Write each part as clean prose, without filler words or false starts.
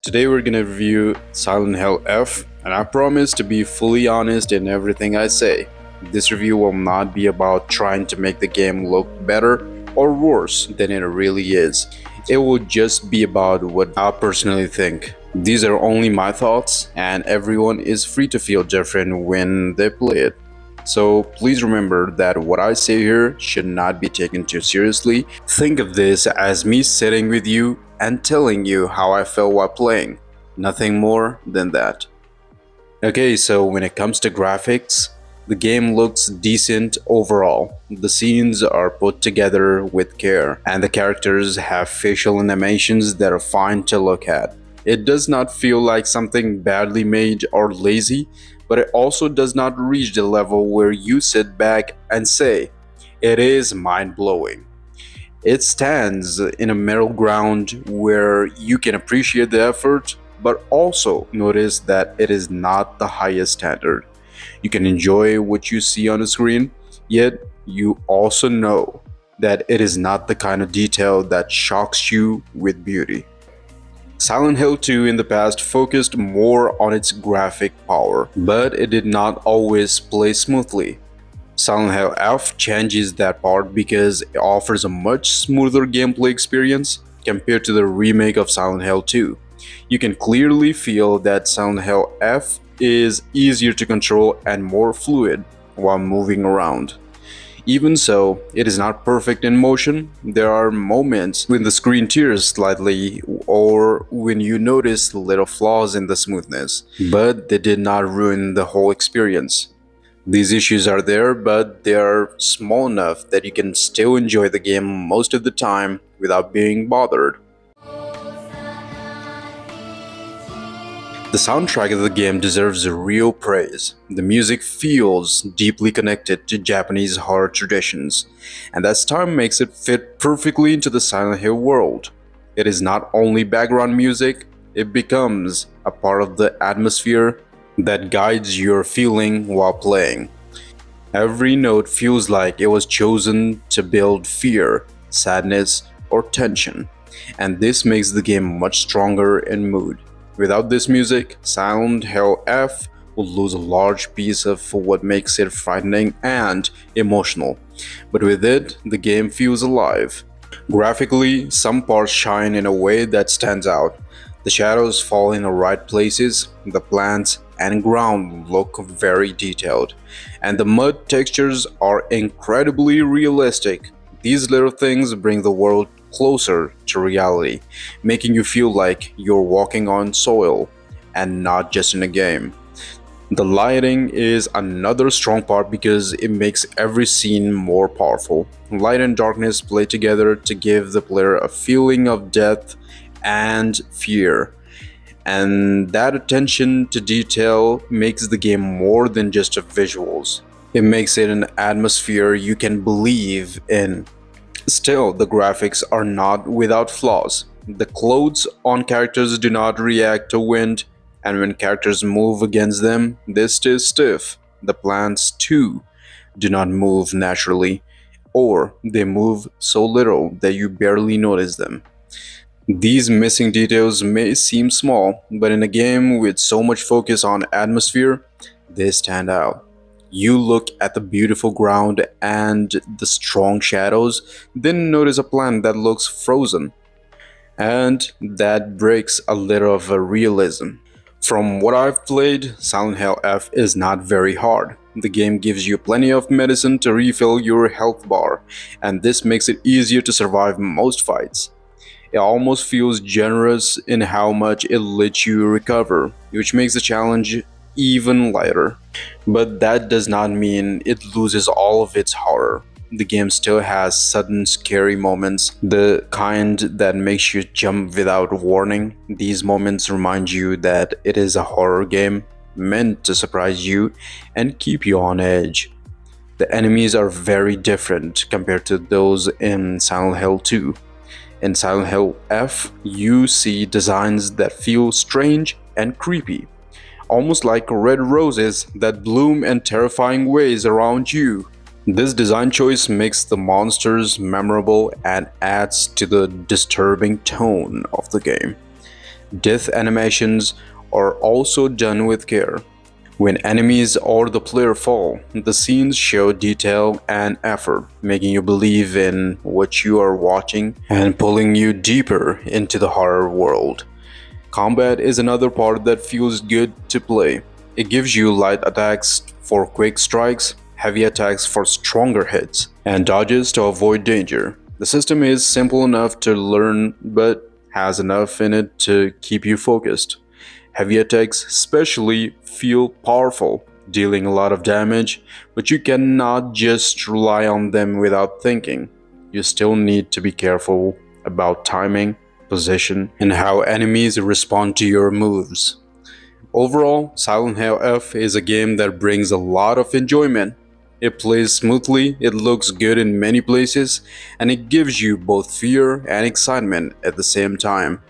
Today we're gonna review Silent Hill F, and I promise to be fully honest in everything I say. This review will not be about trying to make the game look better or worse than it really is. It will just be about what I personally think. These are only my thoughts, and everyone is free to feel different when they play it. So please remember that what I say here should not be taken too seriously. Think of this as me sitting with you and telling you how I felt while playing. Nothing more than that. Okay, so when it comes to graphics, the game looks decent overall. The scenes are put together with care, and the characters have facial animations that are fine to look at. It does not feel like something badly made or lazy, but it also does not reach the level where you sit back and say, it is mind-blowing. It stands in a middle ground where you can appreciate the effort, but also notice that it is not the highest standard. You can enjoy what you see on the screen, yet you also know that it is not the kind of detail that shocks you with beauty. Silent Hill 2 in the past focused more on its graphic power, but it did not always play smoothly. Silent Hill F changes that part because it offers a much smoother gameplay experience compared to the remake of Silent Hill 2. You can clearly feel that Silent Hill F is easier to control and more fluid while moving around. Even so, it is not perfect in motion. There are moments when the screen tears slightly or when you notice little flaws in the smoothness, but they did not ruin the whole experience. These issues are there, but they are small enough that you can still enjoy the game most of the time without being bothered. The soundtrack of the game deserves real praise. The music feels deeply connected to Japanese horror traditions, and that style makes it fit perfectly into the Silent Hill world. It is not only background music, it becomes a part of the atmosphere that guides your feeling while playing. Every note feels like it was chosen to build fear, sadness, or tension, and this makes the game much stronger in mood. Without this music, Silent Hill F will lose a large piece of what makes it frightening and emotional, but with it, the game feels alive. Graphically, some parts shine in a way that stands out. The shadows fall in the right places, the plants and ground look very detailed, and the mud textures are incredibly realistic. These little things bring the world closer to reality, making you feel like you're walking on soil and not just in a game. The lighting is another strong part because it makes every scene more powerful. Light and darkness play together to give the player a feeling of depth and fear. And that attention to detail makes the game more than just a visuals. It makes it an atmosphere you can believe in. Still, the graphics are not without flaws. The clothes on characters do not react to wind, and when characters move against them, they stay stiff. The plants, too, do not move naturally, or they move so little that you barely notice them. These missing details may seem small, but in a game with so much focus on atmosphere, they stand out. You look at the beautiful ground and the strong shadows, then notice a plant that looks frozen, and that breaks a little of a realism. From what I've played, Silent Hill F is not very hard. The game gives you plenty of medicine to refill your health bar, and this makes it easier to survive most fights. It almost feels generous in how much it lets you recover, which makes the challenge even lighter. But that does not mean it loses all of its horror. The game still has sudden scary moments, the kind that makes you jump without warning. These moments remind you that it is a horror game meant to surprise you and keep you on edge. The enemies are very different compared to those in Silent Hill 2. In Silent Hill F, you see designs that feel strange and creepy, almost like red roses that bloom in terrifying ways around you. This design choice makes the monsters memorable and adds to the disturbing tone of the game. Death animations are also done with care. When enemies or the player fall, the scenes show detail and effort, making you believe in what you are watching and pulling you deeper into the horror world. Combat is another part that feels good to play. It gives you light attacks for quick strikes, heavy attacks for stronger hits, and dodges to avoid danger. The system is simple enough to learn but has enough in it to keep you focused. Heavy attacks especially feel powerful, dealing a lot of damage, but you cannot just rely on them without thinking. You still need to be careful about timing, position, and how enemies respond to your moves. Overall, Silent Hill F is a game that brings a lot of enjoyment. It plays smoothly, it looks good in many places, and it gives you both fear and excitement at the same time.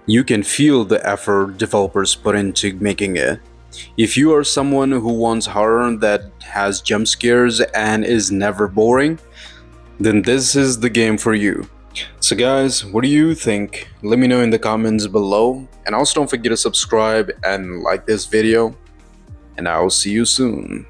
You can feel the effort developers put into making it. If you are someone who wants horror that has jump scares and is never boring, then this is the game for you. So guys, what do you think? Let me know in the comments below, and also don't forget to subscribe and like this video, and I'll see you soon.